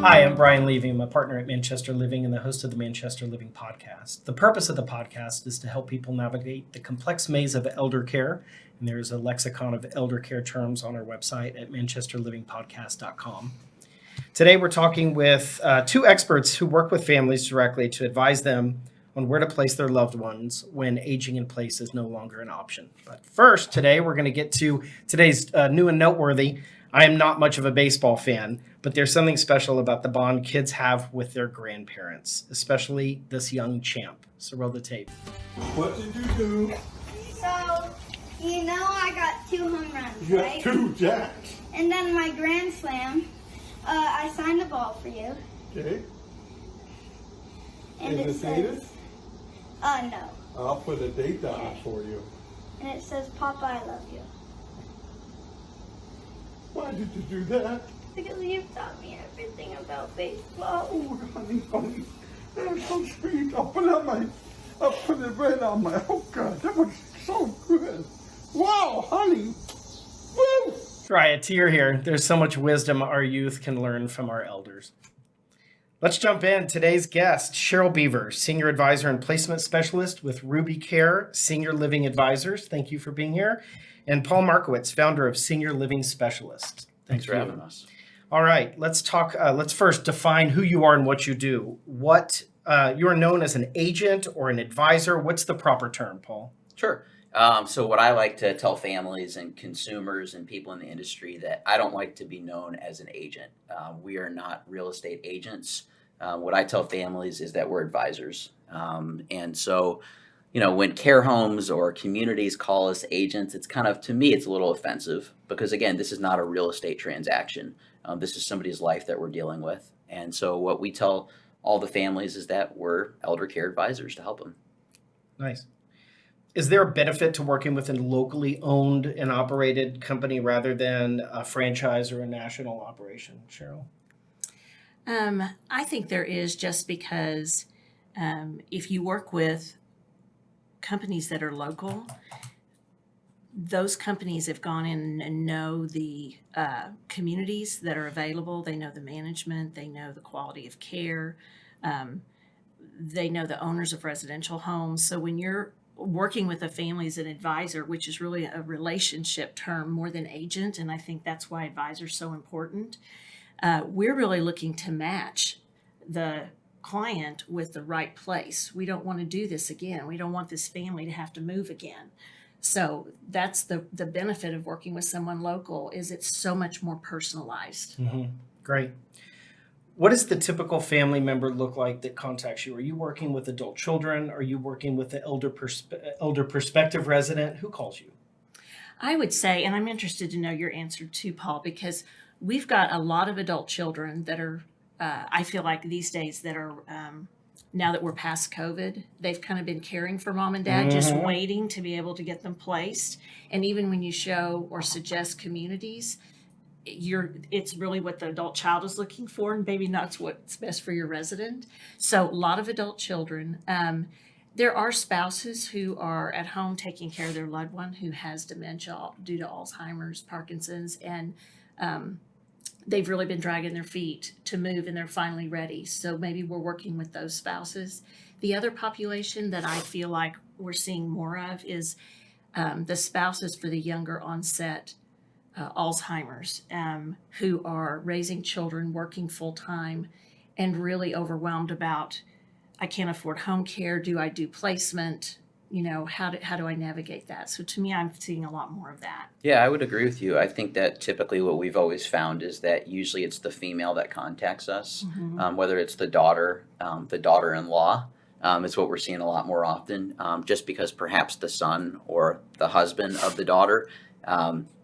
Hi, I'm Brian Levy. I'm a partner at Manchester Living and the host of the Manchester Living podcast. The purpose of the podcast is to help people navigate the complex maze of elder care, and there's a lexicon of elder care terms on our website at manchesterlivingpodcast.com. Today, we're talking with two experts who work with families directly to advise them on where to place their loved ones when aging in place is no longer an option. But first, today, we're going to get to today's new and noteworthy. I am not much of a baseball fan, but there's something special about the bond kids have with their grandparents, especially this young champ. So roll the tape. What did you do? So, I got 2 home runs, You right? got 2 jacks. And then my grand slam, I signed a ball for you. Okay. And Is it it dated? says, no. I'll put a date on it for you. And it says, Papa, I love you. Why did you do that? Because you've taught me everything about baseball. Oh, honey. That was so sweet. I'll put it right on my, oh God, that was so good. Wow, honey. Woo! Dry a tear here. There's so much wisdom our youth can learn from our elders. Let's jump in. Today's guest, Cheryl Beaver, Senior Advisor and Placement Specialist with Ruby Care Senior Living Advisors. Thank you for being here. And Paul Markowitz, founder of Senior Living Specialist. Thanks for having us. All right, let's talk. Let's first define who you are and what you do. What you are known as an agent or an advisor. What's the proper term, Paul? Sure. So what I like to tell families and consumers and people in the industry that I don't like to be known as an agent. We are not real estate agents. What I tell families is that we're advisors. And so, when care homes or communities call us agents, it's kind of, to me, it's a little offensive because, again, this is not a real estate transaction. This is somebody's life that we're dealing with. And so what we tell all the families is that we're elder care advisors to help them. Nice. Is there a benefit to working with a locally owned and operated company rather than a franchise or a national operation, Cheryl? I think there is, just because if you work with companies that are local, those companies have gone in and know the communities that are available. They know the management. They know the quality of care. They know the owners of residential homes. So when you're working with a family as an advisor, which is really a relationship term more than agent, and I think that's why advisor is so important, we're really looking to match the client with the right place. We don't want to do this again. We don't want this family to have to move again. So that's the benefit of working with someone local, is it's so much more personalized. Mm-hmm. Great. What does the typical family member look like that contacts you? Are you working with adult children? Are you working with the elder prospective resident? Who calls you? I would say, and I'm interested to know your answer too, Paul, because we've got a lot of adult children that are, I feel like these days that are, now that we're past COVID, they've kind of been caring for mom and dad, just waiting to be able to get them placed. And even when you show or suggest communities, it's really what the adult child is looking for, and maybe not what's best for your resident. So a lot of adult children. There are spouses who are at home taking care of their loved one who has dementia due to Alzheimer's, Parkinson's, and they've really been dragging their feet to move, and they're finally ready. So maybe we're working with those spouses. The other population that I feel like we're seeing more of is the spouses for the younger onset Alzheimer's, who are raising children, working full time, and really overwhelmed about, I can't afford home care. Do I do placement? How do I navigate that? So to me, I'm seeing a lot more of that. Yeah, I would agree with you. I think that typically what we've always found is that usually it's the female that contacts us, whether it's the daughter-in-law. Is what we're seeing a lot more often, just because perhaps the son or the husband of the daughter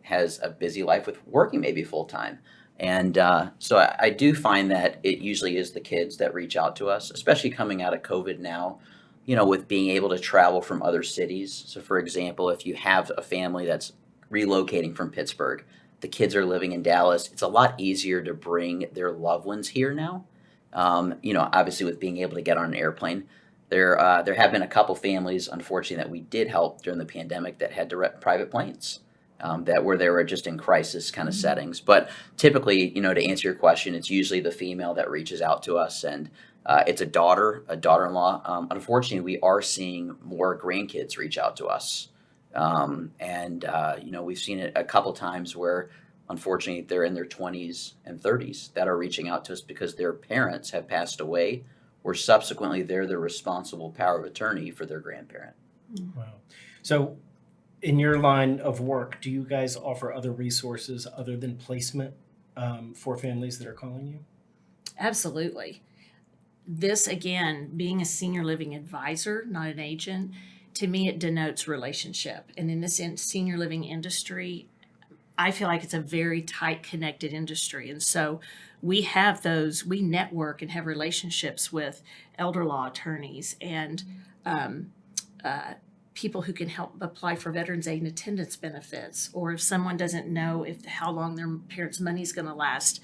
has a busy life with working maybe full time. And so I do find that it usually is the kids that reach out to us, especially coming out of COVID now, with being able to travel from other cities. So for example, if you have a family that's relocating from Pittsburgh, the kids are living in Dallas, it's a lot easier to bring their loved ones here now. Obviously with being able to get on an airplane. There have been a couple families, unfortunately, that we did help during the pandemic that had private planes. that where they were just in crisis kind of settings. But typically, to answer your question, it's usually the female that reaches out to us, and it's a daughter-in-law. Unfortunately, we are seeing more grandkids reach out to us. We've seen it a couple times where, unfortunately, they're in their 20s and 30s that are reaching out to us because their parents have passed away, or subsequently they're the responsible power of attorney for their grandparent. Wow. So in your line of work, do you guys offer other resources other than placement for families that are calling you? Absolutely. This, again, being a senior living advisor, not an agent, to me, it denotes relationship. And in this senior living industry, I feel like it's a very tight connected industry. And so we network and have relationships with elder law attorneys and people who can help apply for Veterans Aid and attendance benefits. Or if someone doesn't know how long their parents' money is going to last,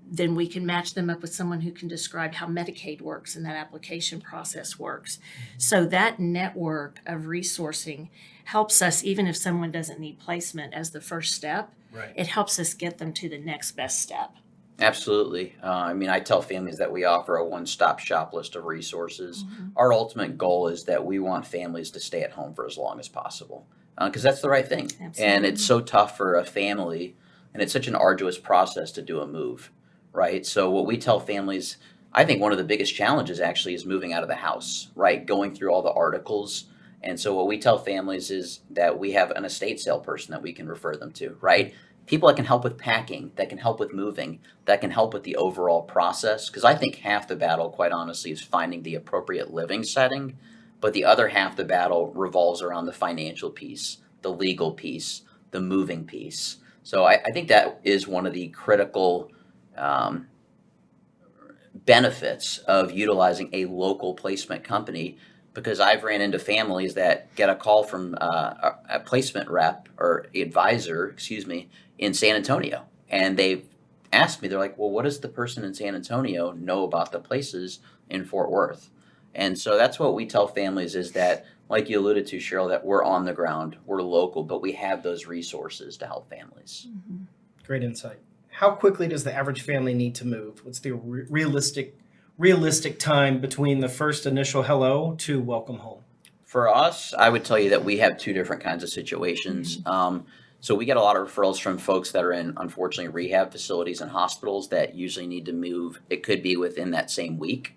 then we can match them up with someone who can describe how Medicaid works and that application process works. So that network of resourcing helps us, even if someone doesn't need placement as the first step, Right. it helps us get them to the next best step. Absolutely. I tell families that we offer a one-stop shop list of resources. Our ultimate goal is that we want families to stay at home for as long as possible, because that's the right thing. Absolutely. And it's so tough for a family, and it's such an arduous process to do a move, right? So what we tell families, I think one of the biggest challenges actually is moving out of the house, right? Going through all the articles. And so what we tell families is that we have an estate sale person that we can refer them to, right? People that can help with packing, that can help with moving, that can help with the overall process. Because I think half the battle, quite honestly, is finding the appropriate living setting. But the other half the battle revolves around the financial piece, the legal piece, the moving piece. So I think that is one of the critical benefits of utilizing a local placement company, because I've ran into families that get a call from a placement rep or advisor, in San Antonio. And they've asked me, they're like, well, what does the person in San Antonio know about the places in Fort Worth? And so that's what we tell families is that, like you alluded to, Cheryl, that we're on the ground, we're local, but we have those resources to help families. Mm-hmm. Great insight. How quickly does the average family need to move? What's the realistic time between the first initial hello to welcome home? For us, I would tell you that we have two different kinds of situations. So we get a lot of referrals from folks that are in, unfortunately, rehab facilities and hospitals that usually need to move. It could be within that same week.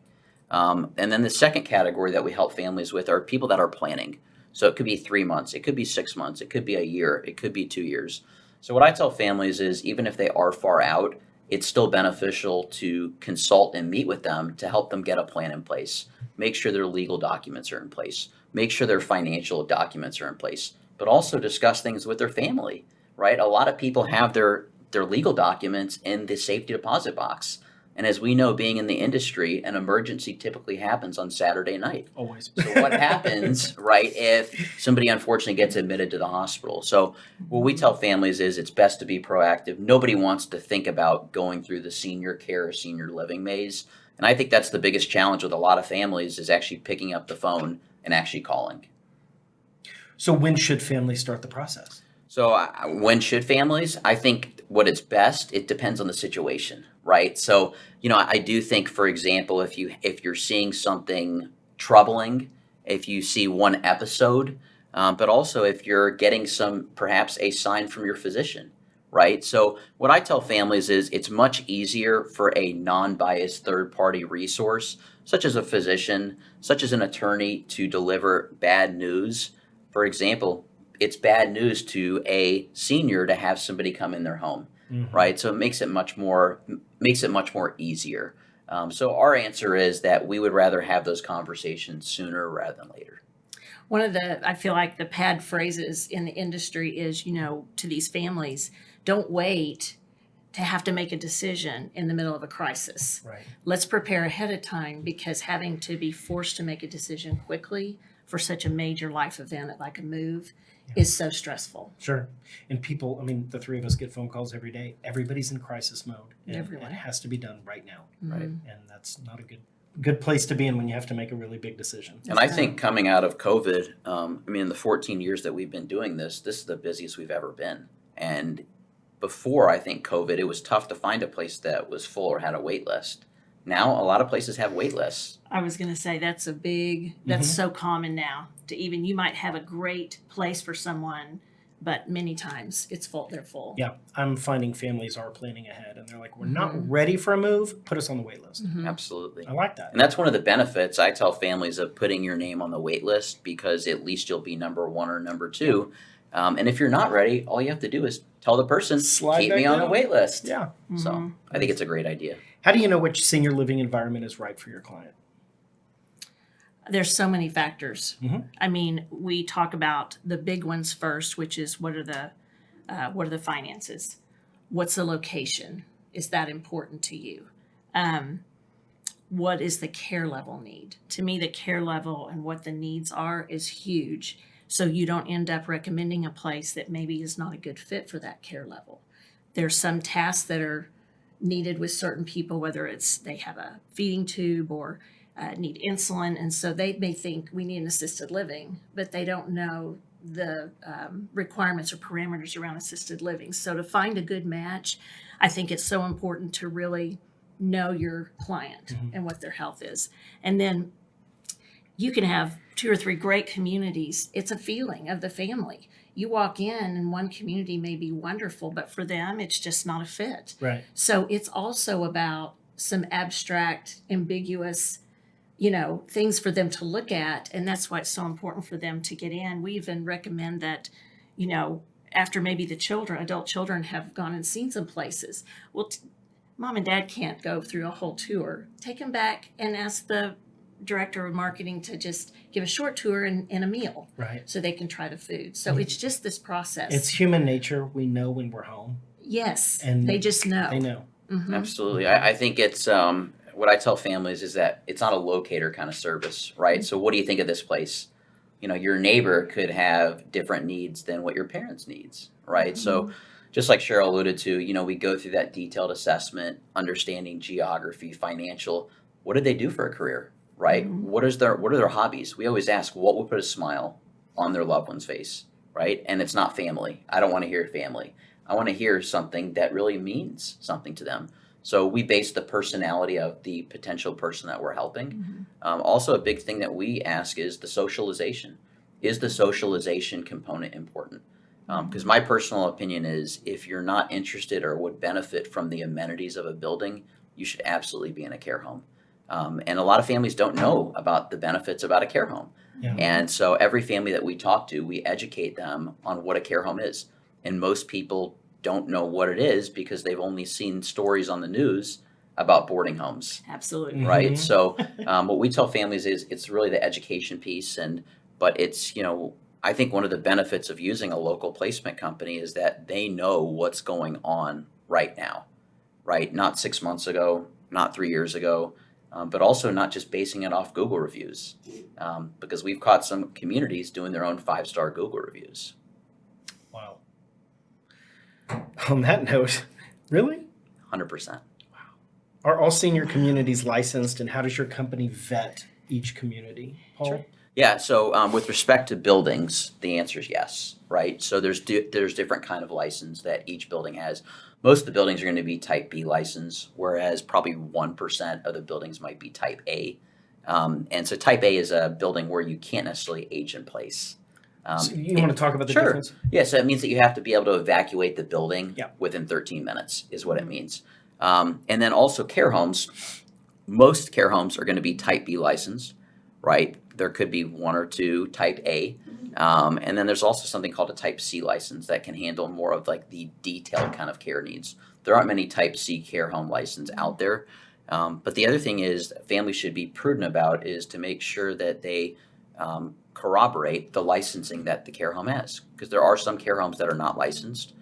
And then the second category that we help families with are people that are planning. So it could be 3 months, it could be 6 months, it could be a year, it could be 2 years. So what I tell families is, even if they are far out, it's still beneficial to consult and meet with them to help them get a plan in place. Make sure their legal documents are in place. Make sure their financial documents are in place. But also discuss things with their family, right? A lot of people have their legal documents in the safety deposit box. And as we know, being in the industry, an emergency typically happens on Saturday night. Always. So what happens, right, if somebody unfortunately gets admitted to the hospital? So what we tell families is it's best to be proactive. Nobody wants to think about going through the senior care or senior living maze. And I think that's the biggest challenge with a lot of families is actually picking up the phone and actually calling. So when should families start the process? So when should families? I think what it's best, it depends on the situation, right? So, I do think, for example, if you're seeing something troubling, if you see one episode, but also if you're getting perhaps a sign from your physician, right? So what I tell families is it's much easier for a non-biased third-party resource, such as a physician, such as an attorney, to deliver bad news. For example, it's bad news to a senior to have somebody come in their home, right? So it makes it much more easier. So our answer is that we would rather have those conversations sooner rather than later. One of I feel like the pad phrases in the industry is, to these families, don't wait to have to make a decision in the middle of a crisis. Right. Let's prepare ahead of time, because having to be forced to make a decision quickly for such a major life event like a move is so stressful. Sure. And people, the three of us get phone calls every day. Everybody's in crisis mode. And Everyone. it has to be done right now. Right. And that's not a good place to be in when you have to make a really big decision. And I think coming out of COVID, in the 14 years that we've been doing this is the busiest we've ever been. And before, I think COVID, it was tough to find a place that was full or had a wait list. Now, a lot of places have wait lists. I was going to say that's so common now to even, you might have a great place for someone, but many times it's full, they're full. Yeah, I'm finding families are planning ahead, and they're like, we're not ready for a move, put us on the wait list. Absolutely. I like that. And that's one of the benefits I tell families of putting your name on the wait list, because at least you'll be number one or number two. And if you're not ready, all you have to do is tell the person, Slide keep back me on the down. wait list. Yeah. So I think it's a great idea. How do you know which senior living environment is right for your client? There's so many factors. Mhm. I mean, we talk about the big ones first, which is what are the finances? What's the location? Is that important to you? What is the care level need? To me, the care level and what the needs are is huge. So you don't end up recommending a place that maybe is not a good fit for that care level. There's some tasks that are needed with certain people, whether it's they have a feeding tube or need insulin, and so they may think we need an assisted living, but they don't know the requirements or parameters around assisted living. So to find a good match, I think it's so important to really know your client and what their health is. And then you can have 2 or 3 great communities. It's a feeling of the family. You walk in and one community may be wonderful, but for them, it's just not a fit. Right. So it's also about some abstract, ambiguous, things for them to look at. And that's why it's so important for them to get in. We even recommend that, after maybe adult children have gone and seen some places, well, mom and dad can't go through a whole tour. Take them back and ask the director of marketing to just give a short tour and a meal. Right. So they can try the food. So it's just this process. It's human nature. We know when we're home. Yes. And they just know. They know. Absolutely. I think it's what I tell families is that it's not a locator kind of service, right? So what do you think of this place? Your neighbor could have different needs than what your parents' needs, right? So just like Cheryl alluded to, we go through that detailed assessment, understanding geography, financial. What did they do for a career, right? What are their hobbies? We always ask what would put a smile on their loved one's face, right? And it's not family. I don't want to hear family. I want to hear something that really means something to them. So we base the personality of the potential person that we're helping. Also, a big thing that we ask is the socialization. Is the socialization component important? Because my personal opinion is if you're not interested or would benefit from the amenities of a building, you should absolutely be in a care home. And a lot of families don't know about the benefits about a care home. Yeah. And so every family that we talk to, we educate them on what a care home is. And most people don't know what it is because they've only seen stories on the news about boarding homes. Absolutely. Right. So what we tell families is it's really the education piece. But it's, I think one of the benefits of using a local placement company is that they know what's going on right now, right? Not 6 months ago, not 3 years ago, but also not just basing it off Google reviews, because we've caught some communities doing their own 5-star Google reviews. Wow. On that note, really? 100%. Are all senior communities licensed, and how does your company vet each community? Paul? Sure. Yeah, so with respect to buildings, the answer is yes, right? So there's different kind of license that each building has. Most of the buildings are going to be Type B license, whereas probably 1% of the buildings might be Type A. And so Type A is a building where you can't necessarily age in place. So you want to talk about the Sure. difference? Yeah, so it means that you have to be able to evacuate the building Yeah. within 13 minutes is what it means. And then also care homes, most care homes are going to be Type B licensed, right? There could be 1 or 2 Type A. And then there's also something called a Type C license that can handle more of like the detailed kind of care needs. There aren't many Type C care home license out there. But the other thing is that families should be prudent about is to make sure that they corroborate the licensing that the care home has, because there are some care homes that are not licensed.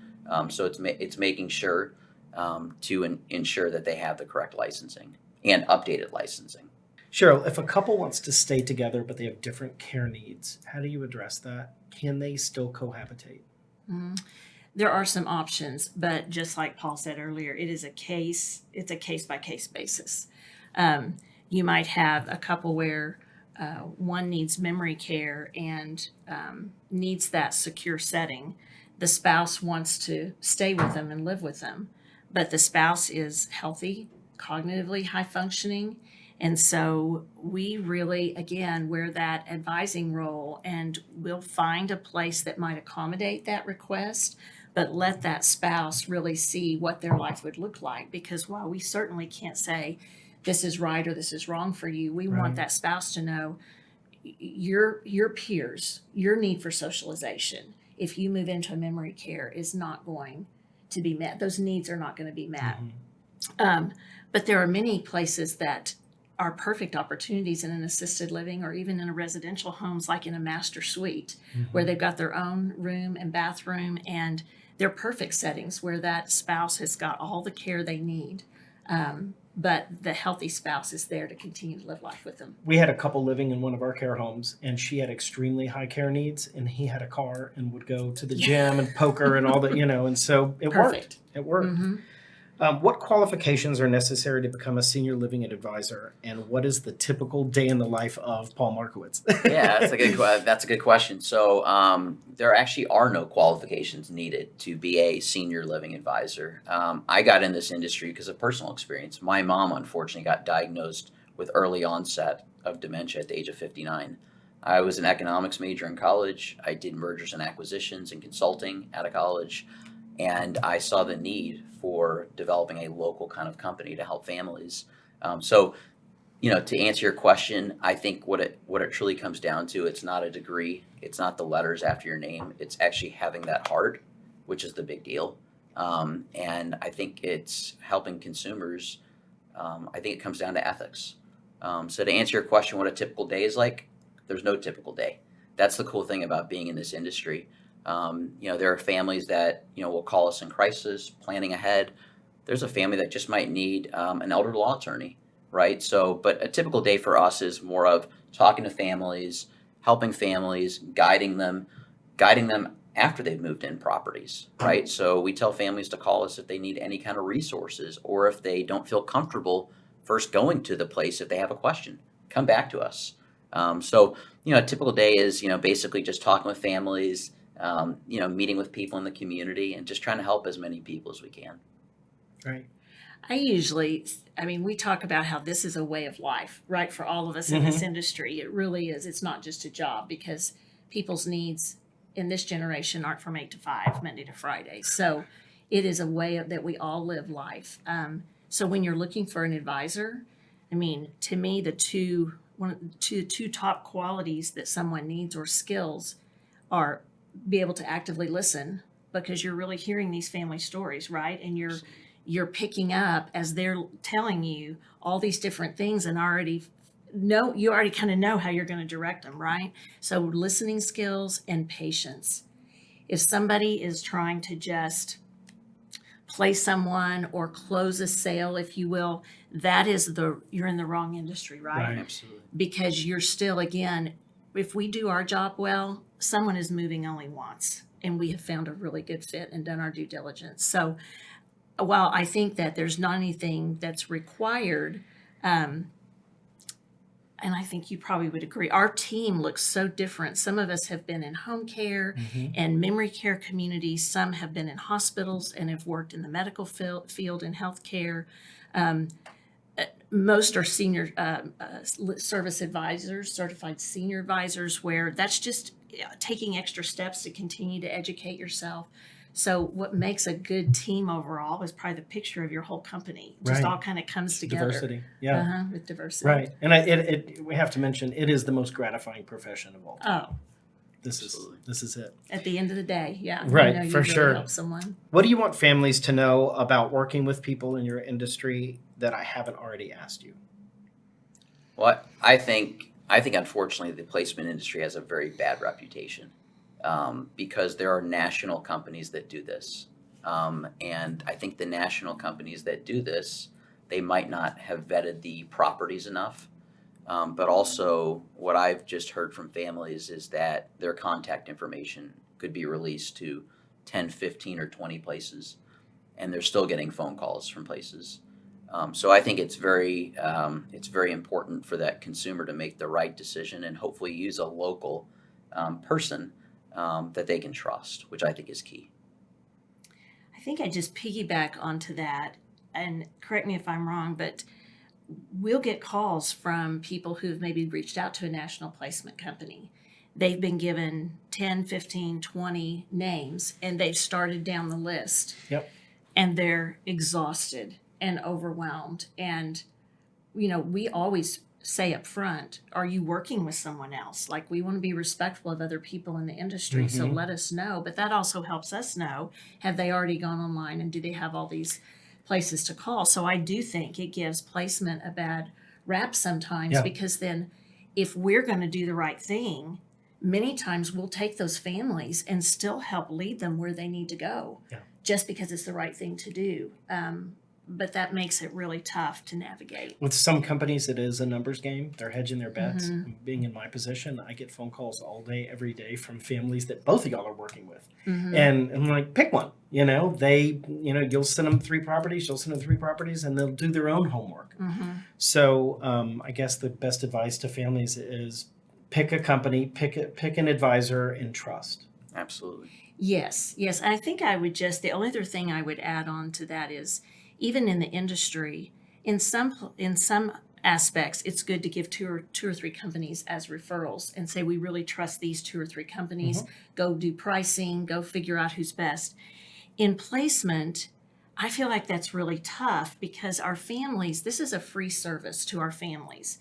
So it's making sure to ensure that they have the correct licensing and updated licensing. Cheryl, if a couple wants to stay together but they have different care needs, how do you address that? Can they still cohabitate? There are some options, but just like Paul said earlier, it's a case by case basis. You might have a couple where one needs memory care and needs that secure setting. the spouse wants to stay with them and live with them, but the spouse is healthy, cognitively high functioning. And so we really, again, wear that advising role, and we'll find a place that might accommodate that request, but let that spouse really see what their life would look like. Because while we certainly can't say this is right or this is wrong for you, we Right. want that spouse to know your peers, your need for socialization, if you move into a memory care, is not going to be met. Those needs are not going to be met. But there are many places that are perfect opportunities in an assisted living or even in a residential homes, like in a master suite, where they've got their own room and bathroom, and they're perfect settings where that spouse has got all the care they need. But the healthy spouse is there to continue to live life with them. We had a couple living in one of our care homes, and she had extremely high care needs, and he had a car and would go to the gym and poker and all that, and so it Perfect. worked. It worked. What qualifications are necessary to become a senior living advisor, and what is the typical day in the life of Paul Markowitz? Yeah, that's a good question. So there actually are no qualifications needed to be a senior living advisor. I got in this industry because of personal experience. My mom, unfortunately, got diagnosed with early onset of dementia at the age of 59. I was an economics major in college. I did mergers and acquisitions and consulting out of college, and I saw the need for developing a local kind of company to help families. To answer your question, I think what it truly comes down to, it's not a degree, it's not the letters after your name, it's actually having that heart, which is the big deal. And I think it's helping consumers. I think it comes down to ethics. So to answer your question, what a typical day is like, there's no typical day. That's the cool thing about being in this industry. There are families that, will call us in crisis, planning ahead. There's a family that just might need an elder law attorney, right? So, but a typical day for us is more of talking to families, helping families, guiding them after they've moved in properties, right? So we tell families to call us if they need any kind of resources, or if they don't feel comfortable first going to the place. If they have a question, come back to us. A typical day is, basically just talking with families, meeting with people in the community, and just trying to help as many people as we can. Right. We talk about how this is a way of life, right? For all of us in this industry, it really is. It's not just a job, because people's needs in this generation aren't from 8 to 5, Monday to Friday. So it is a way that we all live life. So when you're looking for an advisor, to me, the two top qualities that someone needs, or skills, are be able to actively listen, because you're really hearing these family stories, right? And you're picking up as they're telling you all these different things, and you already kind of know how you're going to direct them, right? So listening skills and patience. If somebody is trying to just play someone or close a sale, if you will, you're in the wrong industry, right? Absolutely. Because you're still, again, if we do our job well, someone is moving only once, and we have found a really good fit and done our due diligence. So while I think that there's not anything that's required, and I think you probably would agree, our team looks so different. Some of us have been in home care and memory care communities. Some have been in hospitals and have worked in the medical field in healthcare. Most are senior service advisors, certified senior advisors, where that's just taking extra steps to continue to educate yourself. So what makes a good team overall is probably the picture of your whole company. Just Right. all kind of comes together. Diversity. Yeah. With diversity. Right. And we have to mention, it is the most gratifying profession of all time. Oh, This Absolutely. is it. at the end of the day, yeah. Right, you for really sure. help someone. What do you want families to know about working with people in your industry that I haven't already asked you? Well, I think unfortunately the placement industry has a very bad reputation, because there are national companies that do this. And I think the national companies that do this, they might not have vetted the properties enough. But also what I've just heard from families is that their contact information could be released to 10, 15, or 20 places, and they're still getting phone calls from places. So I think it's very important for that consumer to make the right decision and hopefully use a local person that they can trust, which I think is key. I think I just piggyback onto that, and correct me if I'm wrong, but we'll get calls from people who've maybe reached out to a national placement company. They've been given 10, 15, 20 names, and they've started down the list. Yep. And they're exhausted and overwhelmed. And, we always say up front, are you working with someone else? Like, we want to be respectful of other people in the industry, so let us know. But that also helps us know, have they already gone online, and do they have all these places to call? So I do think it gives placement a bad rap sometimes, because then if we're going to do the right thing, many times we'll take those families and still help lead them where they need to go, just because it's the right thing to do. But that makes it really tough to navigate. With some companies, it is a numbers game. They're hedging their bets. Being in my position, I get phone calls all day, every day from families that both of y'all are working with. And I'm like, pick one. You'll send them 3 properties, you'll send them 3 properties, and they'll do their own homework. So I guess the best advice to families is pick a company, pick an advisor, and trust. Absolutely. Yes. And I think the only other thing I would add on to that is, even in the industry, in some aspects, it's good to give two or three companies as referrals and say, we really trust these 2 or 3 companies. Go do pricing, go figure out who's best. In placement, I feel like that's really tough, because our families, this is a free service to our families.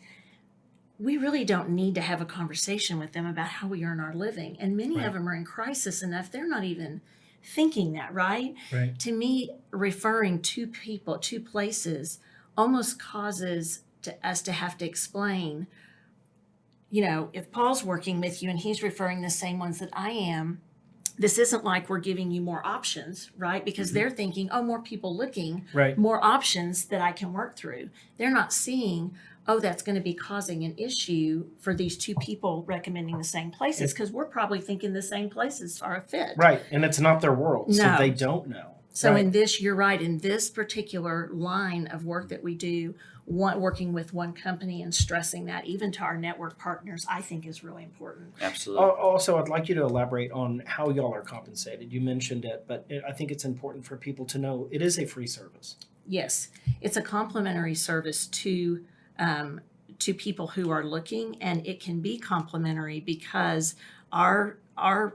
We really don't need to have a conversation with them about how we earn our living. And many of them are in crisis enough, they're not even thinking that, right? To me, referring 2 people, 2 places, almost causes us to have to explain, if Paul's working with you and he's referring the same ones that I am, this isn't like we're giving you more options, right? Because they're thinking, more people looking, more options that I can work through. They're not seeing, that's going to be causing an issue for these 2 people recommending the same places, because we're probably thinking the same places are a fit. Right. And it's not their world, so they don't know. So in this, you're right, in this particular line of work that we do, working with one company and stressing that even to our network partners, I think is really important. Absolutely. Also, I'd like you to elaborate on how y'all are compensated. You mentioned it, but I think it's important for people to know it is a free service. Yes, it's a complimentary service to people who are looking, and it can be complimentary because our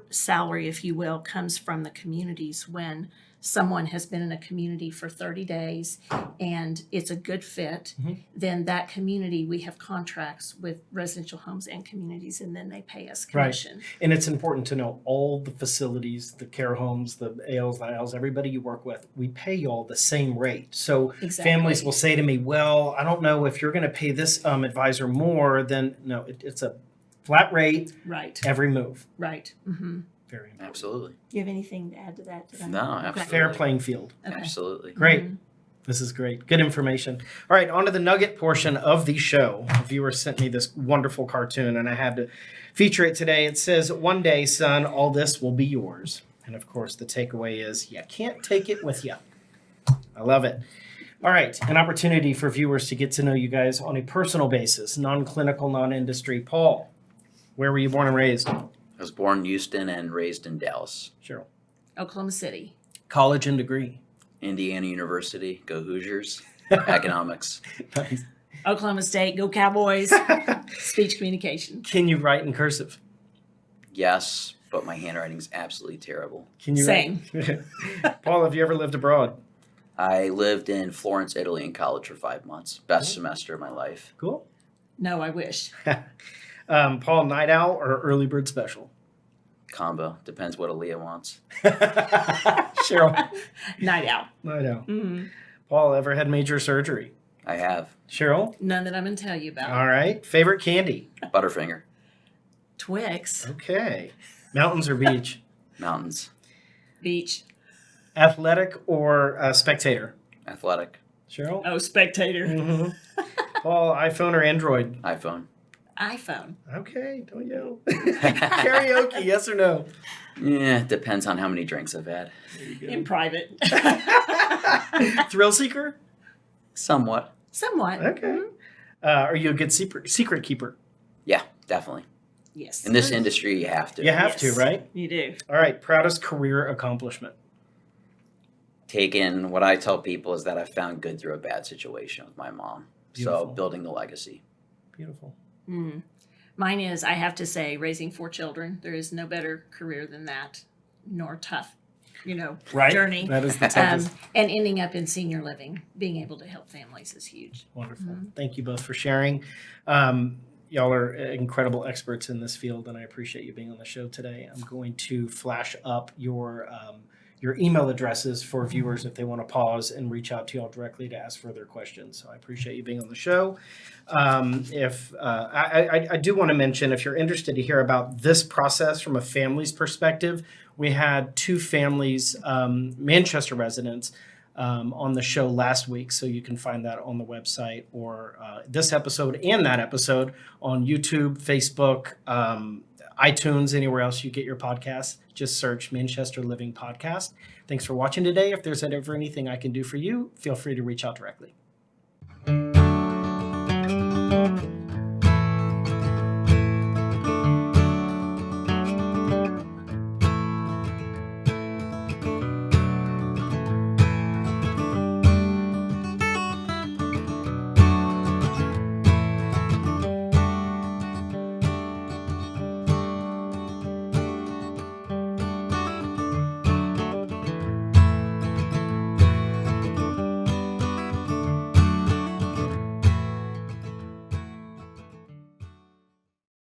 salary, if you will, comes from the communities. When someone has been in a community for 30 days and it's a good fit, then that community, we have contracts with residential homes and communities, and then they pay us commission. Right. And it's important to know all the facilities, the care homes, the ALs, the ILs, everybody you work with, we pay y'all the same rate. So families will say to me, well, I don't know if you're going to pay this advisor more than, no, it's a flat rate, every move. Right. Very important. Absolutely. Do you have anything to add to that? No, absolutely. Fair playing field. Okay. Absolutely. Great. This is great. Good information. All right, on to the nugget portion of the show. A viewer sent me this wonderful cartoon, and I had to feature it today. It says, one day, son, all this will be yours. And, of course, the takeaway is you can't take it with you. I love it. All right, an opportunity for viewers to get to know you guys on a personal basis, non-clinical, non-industry. Paul, where were you born and raised? I was born in Houston and raised in Dallas. Cheryl. Oklahoma City. College and degree. Indiana University, go Hoosiers. Economics. Nice. Oklahoma State, go Cowboys. Speech communication. Can you write in cursive? Yes, but my handwriting's absolutely terrible. Can you Same. Paul, have you ever lived abroad? I lived in Florence, Italy in college for 5 months. Best semester of my life. Cool. No, I wish. Paul, night owl or early bird special? Combo. Depends what Aaliyah wants. Cheryl. Night owl. Night owl. Paul, ever had major surgery? I have. Cheryl? None that I'm going to tell you about. All right. Favorite candy? Butterfinger. Twix. Okay. Mountains or beach? Mountains. Beach. Athletic or spectator? Athletic. Cheryl? Oh, spectator. Paul, iPhone or Android? iPhone. iPhone. Okay, don't yell. Karaoke, yes or no? Yeah, depends on how many drinks I've had. In private. Thrill seeker? Somewhat. Somewhat. Okay. Are you a good secret keeper? Yeah, definitely. Yes. In this industry, you have to. You have to, Yes, right? You do. All right. Proudest career accomplishment. Taken, what I tell people is that I found good through a bad situation with my mom. Beautiful. So building the legacy. Beautiful. Mm. Mine is, I have to say, raising 4 children. There is no better career than that, nor tough, Right. journey. That is the toughest. And ending up in senior living, being able to help families is huge. Wonderful. Thank you both for sharing. Y'all are incredible experts in this field, and I appreciate you being on the show today. I'm going to flash up your email addresses for viewers if they want to pause and reach out to y'all directly to ask further questions. So I appreciate you being on the show. I do want to mention, if you're interested to hear about this process from a family's perspective, we had 2 families, Manchester residents, on the show last week. So you can find that on the website, or this episode and that episode on YouTube, Facebook, iTunes, anywhere else you get your podcasts. Just search Manchester Living Podcast. Thanks for watching today. If there's ever anything I can do for you, feel free to reach out directly.